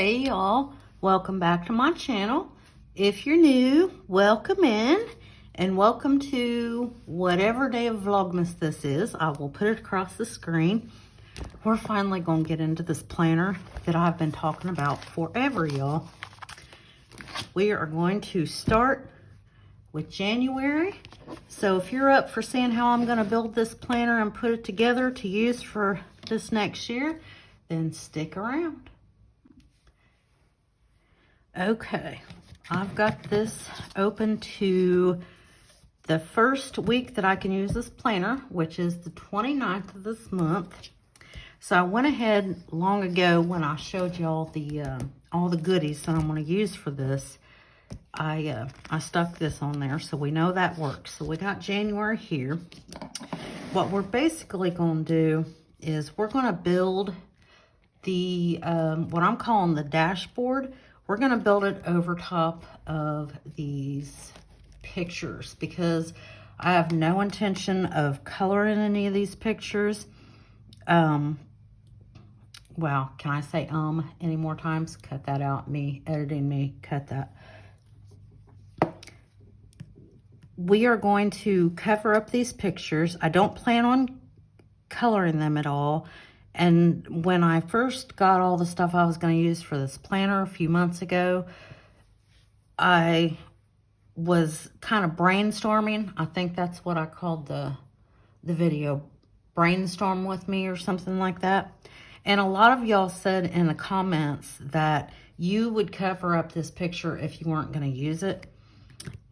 Hey y'all, welcome back to my channel. If you're new, welcome in and welcome to whatever day of Vlogmas this is. I will put it across the screen. We're finally going to get into this planner that I've been talking about forever, y'all. We are going to start with January. So if you're up for seeing how I'm going to build this planner and put it together to use for this next year, then stick around. Okay, I've got this open to the first week that I can use this planner, which is the 29th of this month. So I went ahead long ago when I showed you all the goodies that I'm going to use for this. I stuck this on there, so we know that works. So we got January here. What we're basically going to do is we're going to build the what I'm calling the dashboard. We're going to build it over top of these pictures because I have no intention of coloring any of these pictures. Well, can I say any more times? Cut that out. Me editing me, cut that. We are going to cover up these pictures. I don't plan on coloring them at all. And when I first got all the stuff I was going to use for this planner a few months ago, I was kind of brainstorming. I think that's what I called the video, brainstorm with me or something like that. And a lot of y'all said in the comments that you would cover up this picture if you weren't going to use it.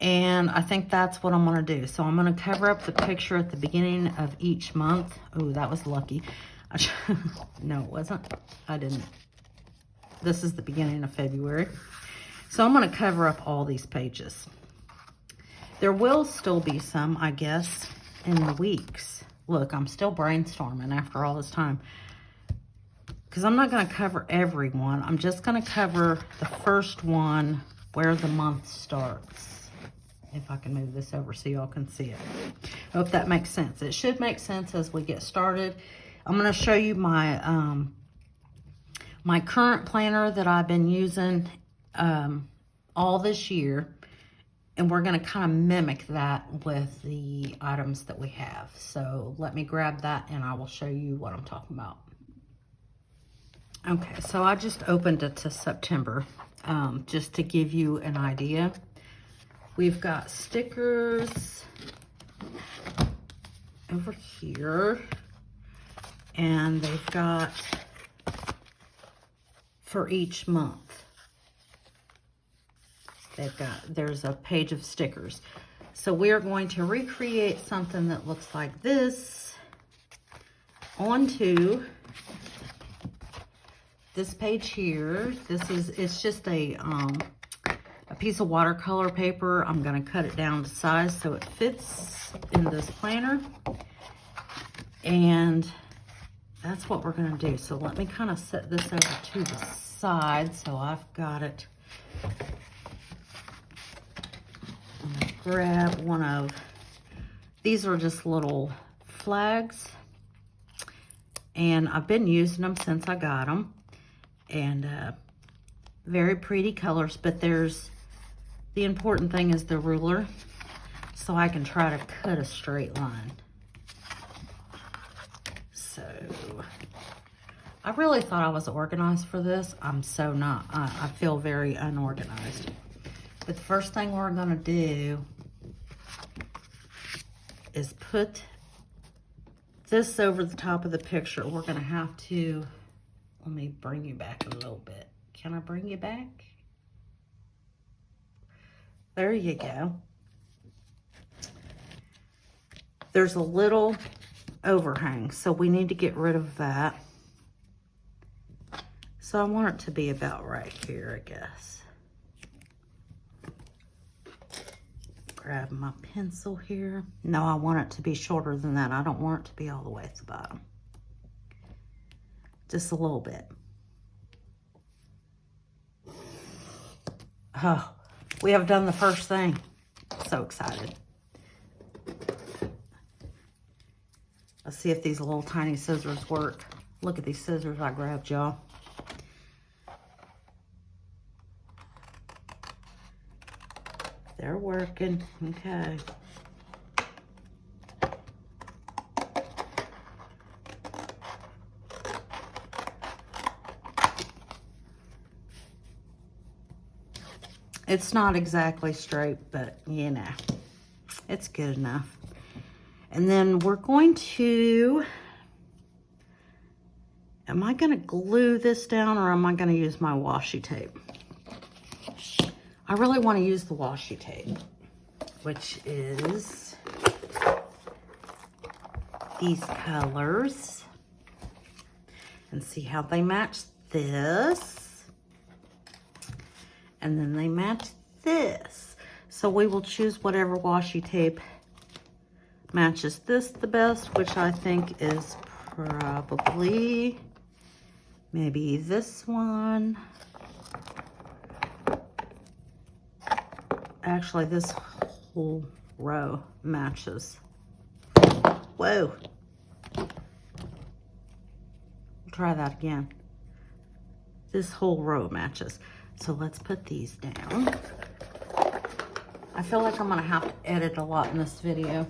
And I think that's what I'm going to do. So I'm going to cover up the picture at the beginning of each month. Oh, that was lucky. No, it wasn't. I didn't. This is the beginning of February. So I'm going to cover up all these pages. There will still be some, I guess, in the weeks. Look, I'm still brainstorming after all this time. Because I'm not going to cover every one. I'm just going to cover the first one where the month starts. If I can move this over so y'all can see it. I hope that makes sense. It should make sense as we get started. I'm going to show you my my current planner that I've been using all this year. And we're going to kind of mimic that with the items that we have. So let me grab that and I will show you what I'm talking about. Okay, so I just opened it to September just to give you an idea. We've got stickers over here. And they've got for each month. There's a page of stickers. So we are going to recreate something that looks like this onto this page here. It's just a piece of watercolor paper. I'm going to cut it down to size so it fits in this planner. And that's what we're going to do. So let me kind of set this over to the side so I've got it. I'm going to grab one of, these are just little flags. And I've been using them since I got them. And very pretty colors, but the important thing is the ruler. So I can try to cut a straight line. So, I really thought I was organized for this. I'm so not. I feel very unorganized. But the first thing we're going to do is put this over the top of the picture. We're going to have to, let me bring you back a little bit. Can I bring you back? There you go. There's a little overhang, so we need to get rid of that. So I want it to be about right here, I guess. Grab my pencil here. No, I want it to be shorter than that. I don't want it to be all the way at the bottom. Just a little bit. Oh, we have done the first thing. So excited. Let's see if these little tiny scissors work. Look at these scissors I grabbed, y'all. working. Okay. It's not exactly straight, but you know, it's good enough. And then we're going to, am I gonna glue this down or am I gonna use my washi tape? I really wanna use the washi tape, which is these colors. And see how they match this. And then they match this. So we will choose whatever washi tape matches this the best, which I think is probably maybe this one. Actually, this whole row matches. Whoa. Try that again. This whole row matches. So let's put these down. I feel like I'm gonna have to edit a lot in this video.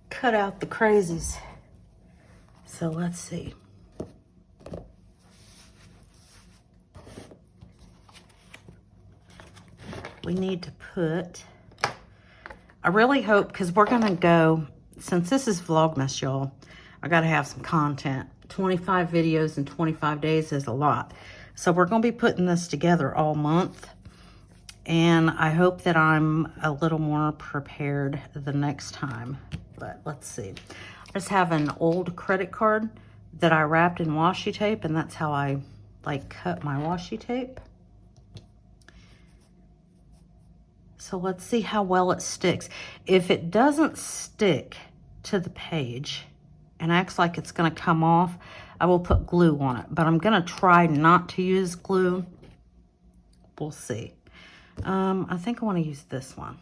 Cut out the crazies. So let's see. We need to put, I really hope, because we're gonna go, since this is Vlogmas, y'all, I gotta have some content. 25 videos in 25 days is a lot. So we're gonna be putting this together all month. And I hope that I'm a little more prepared the next time. But let's see. I just have an old credit card that I wrapped in washi tape, and that's how I like cut my washi tape. So let's see how well it sticks. If it doesn't stick to the page and acts like it's gonna come off, I will put glue on it, but I'm gonna try not to use glue. We'll see. I think I wanna use this one.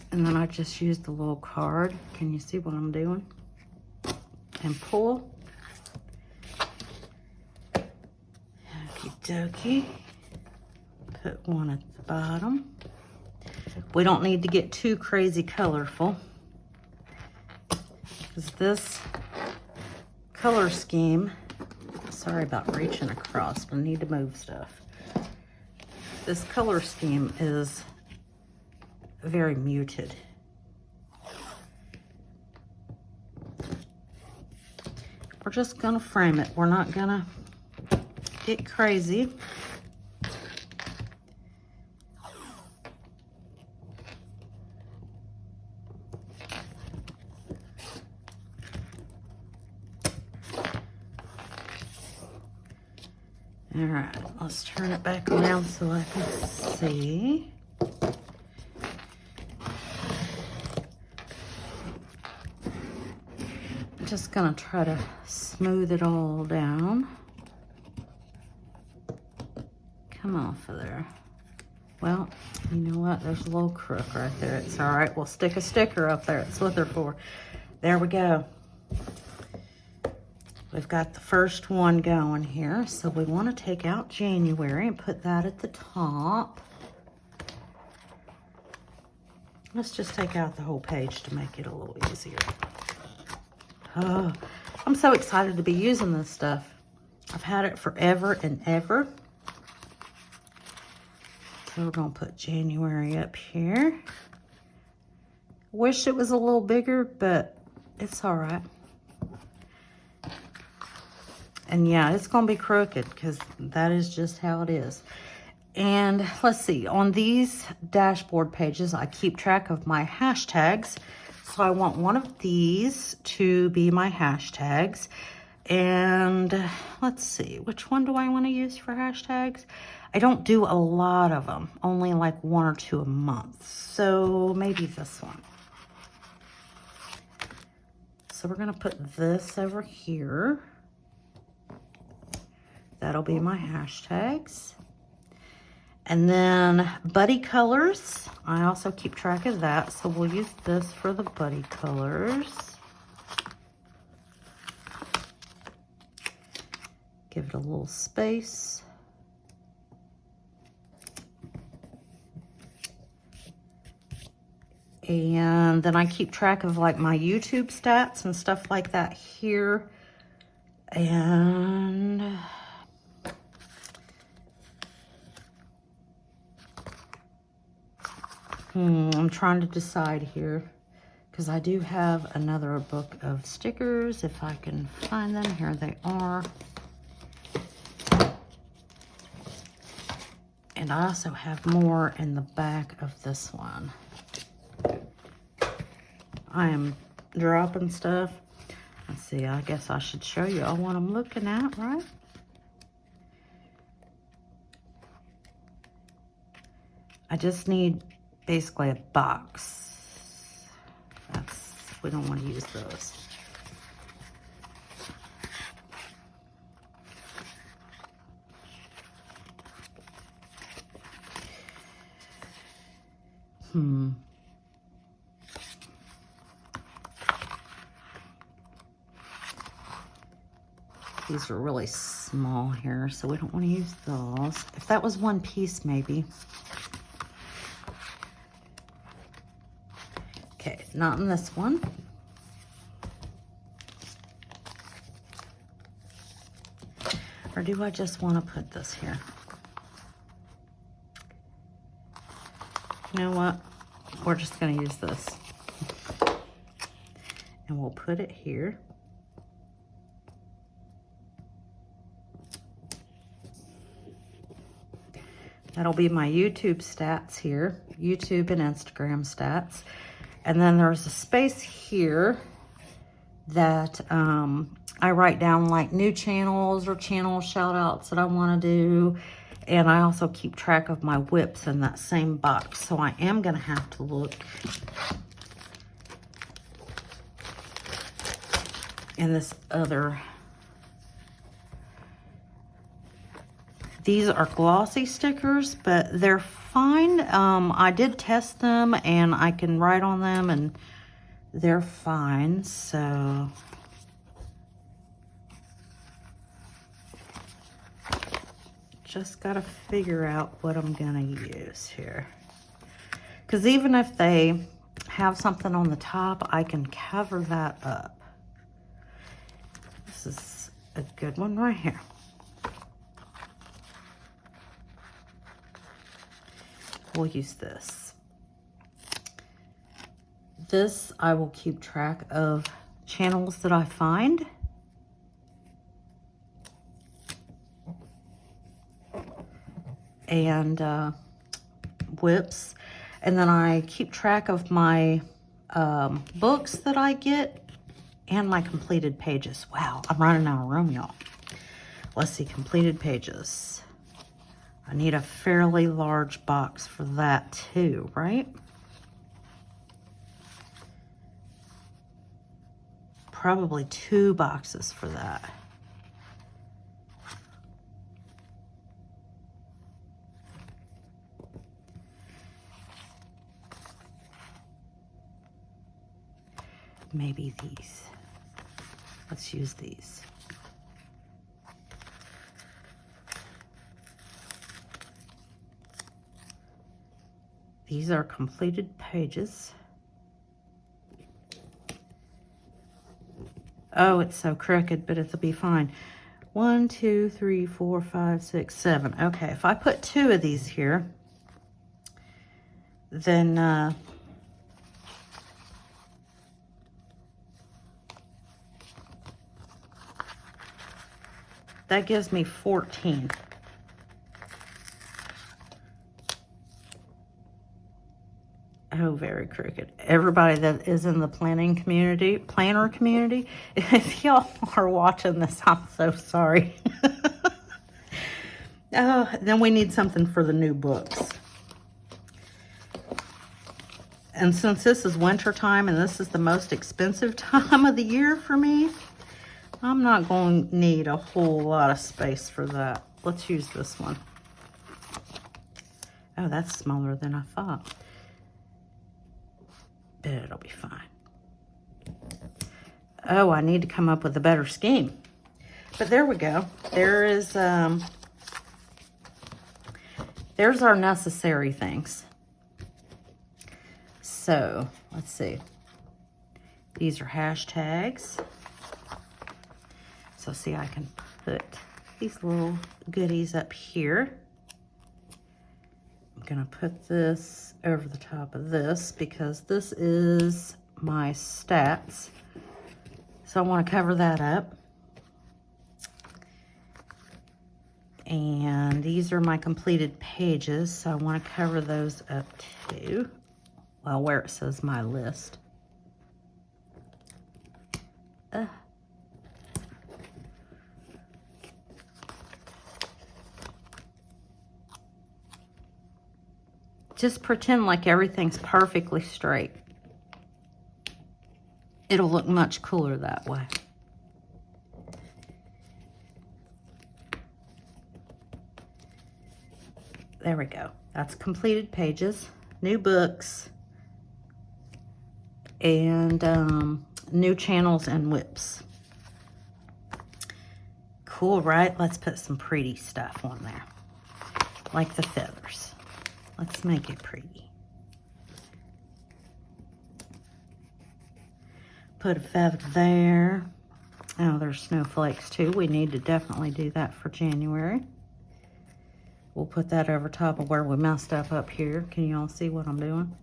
And then I just used the little card. Can you see what I'm doing? And pull. Okie dokie. Put one at the bottom. We don't need to get too crazy colorful, because this color scheme, sorry about reaching across, but I need to move stuff. This color scheme is very muted. We're just gonna frame it. We're not gonna get crazy. All right, let's turn it back around so I can see. I'm just gonna try to smooth it all down. Come off of there. Well, you know what? There's a little crook right there. It's all right. We'll stick a sticker up there. That's what they're for. There we go. We've got the first one going here. So we want to take out January and put that at the top. Let's just take out the whole page to make it a little easier. Oh, I'm so excited to be using this stuff. I've had it forever and ever. So we're gonna put January up here. Wish it was a little bigger, but it's all right. And yeah, it's gonna be crooked because that is just how it is. And let's see, on these dashboard pages, I keep track of my hashtags. So I want one of these to be my hashtags. And let's see, which one do I want to use for hashtags? I don't do a lot of them, only like 1 or 2 a month. So maybe this one. So we're gonna put this over here. That'll be my hashtags. And then buddy colors. I also keep track of that, so we'll use this for the buddy colors. Give it a little space. And then I keep track of like my YouTube stats and stuff like that here. And I'm trying to decide here because I do have another book of stickers. If I can find them, here they are. And I also have more in the back of this one. I am dropping stuff. Let's see, I guess I should show you all what I'm looking at, right? I just need basically a box. We don't want to use those. These are really small here, so we don't want to use those. If that was one piece, maybe. Okay, not in this one. Or do I just want to put this here? You know what? We're just going to use this. And we'll put it here. That'll be my YouTube stats here. YouTube and Instagram stats. And then there's a space here that I write down like new channels or channel shout outs that I want to do. And I also keep track of my whips in that same box. So I am going to have to look in this other. These are glossy stickers, but they're fine. I did test them and I can write on them and they're fine. So just got to figure out what I'm going to use here. Because even if they have something on the top, I can cover that up. This is a good one right here. We'll use this. This, I will keep track of channels that I find. And whips. And then I keep track of my books that I get and my completed pages. Wow, I'm running out of room, y'all. Let's see, completed pages. I need a fairly large box for that too, right? Probably 2 boxes for that. Maybe these. Let's use these. These are completed pages. Oh, it's so crooked, but it'll be fine. 1, 2, 3, 4, 5, 6, 7. Okay, if I put 2 of these here, then that gives me 14. Oh, very crooked. Everybody that is in the planner community, if y'all are watching this, I'm so sorry. Then we need something for the new books. And since this is winter time and this is the most expensive time of the year for me, I'm not going to need a whole lot of space for that. Let's use this one. Oh, that's smaller than I thought. But it'll be fine. Oh, I need to come up with a better scheme. But there we go. There's our necessary things. So, let's see. These are hashtags. So, see, I can put these little goodies up here. I'm going to put this over the top of this because this is my stats. So, I want to cover that up. And these are my completed pages, so I want to cover those up too. Well, where it says my list. Just pretend like everything's perfectly straight. It'll look much cooler that way. There we go. That's completed pages, new books, and new channels and whips. Cool, right? Let's put some pretty stuff on there, like the feathers. Let's make it pretty. Put a feather there. Oh, there's snowflakes too. We need to definitely do that for January. We'll put that over top of where we messed up here. Can you all see what I'm doing?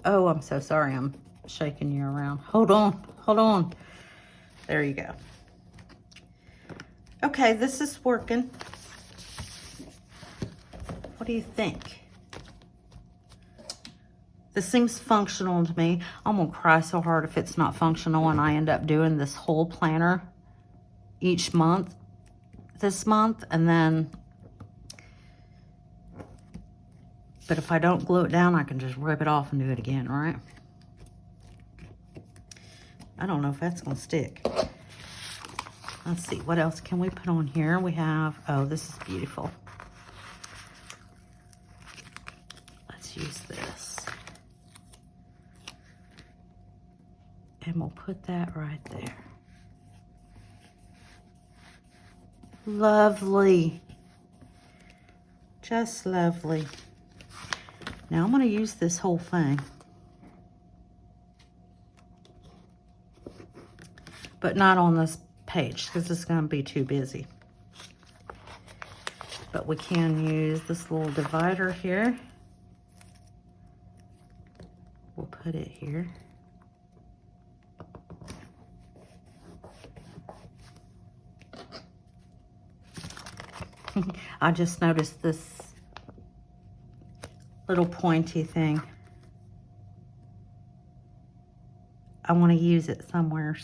Oh, I'm so sorry. I'm shaking you around. Hold on. Hold on. There you go. Okay, this is working. What do you think? This seems functional to me. I'm going to cry so hard if it's not functional and I end up doing this whole planner each month. This month, and then, but if I don't glue it down, I can just rip it off and do it again, right? I don't know if that's gonna stick. Let's see, what else can we put on here? We have, oh, this is beautiful. Let's use this. And we'll put that right there. Lovely. Just lovely. Now I'm going to use this whole thing. But not on this page because it's going to be too busy. But we can use this little divider here. We'll put it here. I just noticed this little pointy thing. I want to use it somewhere.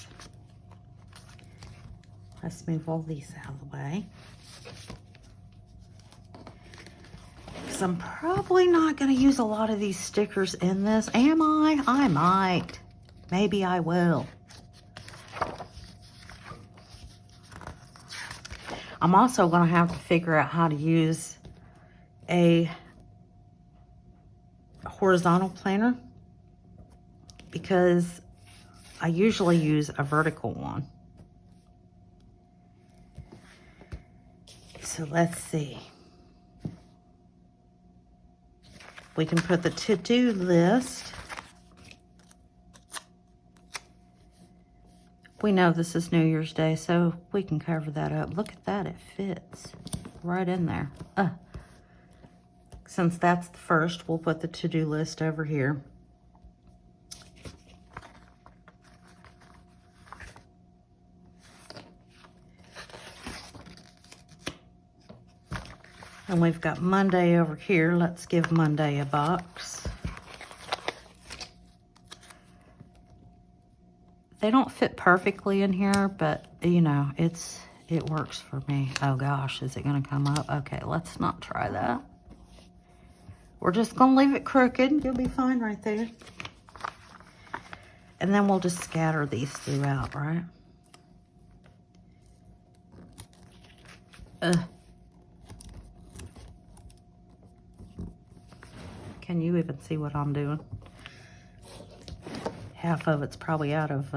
Let's move all these out of the way. Because I'm probably not going to use a lot of these stickers in this. Am I? I might. Maybe I will. I'm also going to have to figure out how to use a horizontal planner because I usually use a vertical one. So let's see. We can put the to-do list. We know this is New Year's Day, so we can cover that up. Look at that, it fits right in there. Since that's the first, we'll put the to-do list over here. And we've got Monday over here. Let's give Monday a box. They don't fit perfectly in here, but you know, it works for me. Oh gosh, is it gonna come up? Okay, let's not try that. We're just gonna leave it crooked. You'll be fine right there. And then we'll just scatter these throughout, right? Can you even see what I'm doing? Half of it's probably out of...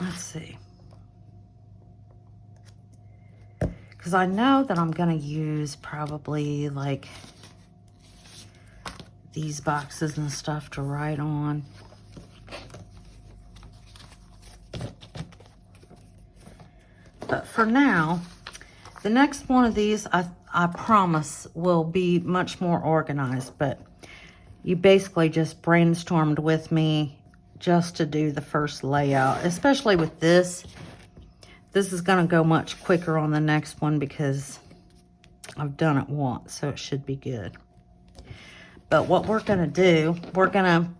Let's see. Because I know that I'm going to use probably like these boxes and stuff to write on. But for now, the next one of these, I promise, will be much more organized. But you basically just brainstormed with me just to do the first layout, especially with this. This is going to go much quicker on the next one because I've done it once, so it should be good. But what we're going to do, we're going to,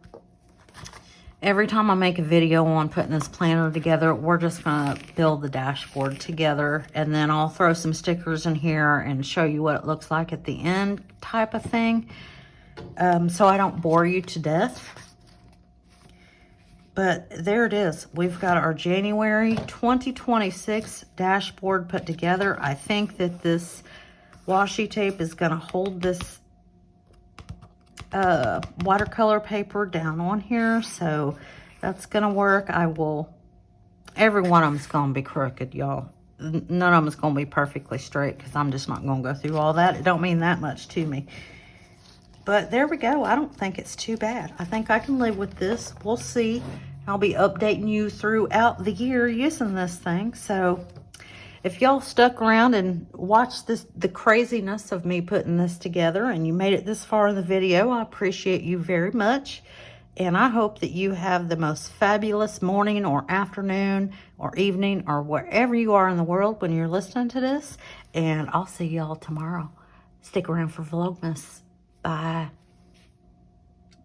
every time I make a video on putting this planner together, we're just going to build the dashboard together. And then I'll throw some stickers in here and show you what it looks like at the end type of thing. So I don't bore you to death. But there it is. We've got our January 2026 dashboard put together. I think that this washi tape is going to hold this watercolor paper down on here. So that's going to work. Every one of them is going to be crooked, y'all. None of them is going to be perfectly straight because I'm just not going to go through all that. It don't mean that much to me. But there we go. I don't think it's too bad. I think I can live with this. We'll see. I'll be updating you throughout the year using this thing. So if y'all stuck around and watched the craziness of me putting this together and you made it this far in the video, I appreciate you very much. And I hope that you have the most fabulous morning or afternoon or evening or wherever you are in the world when you're listening to this. And I'll see y'all tomorrow. Stick around for Vlogmas. Bye.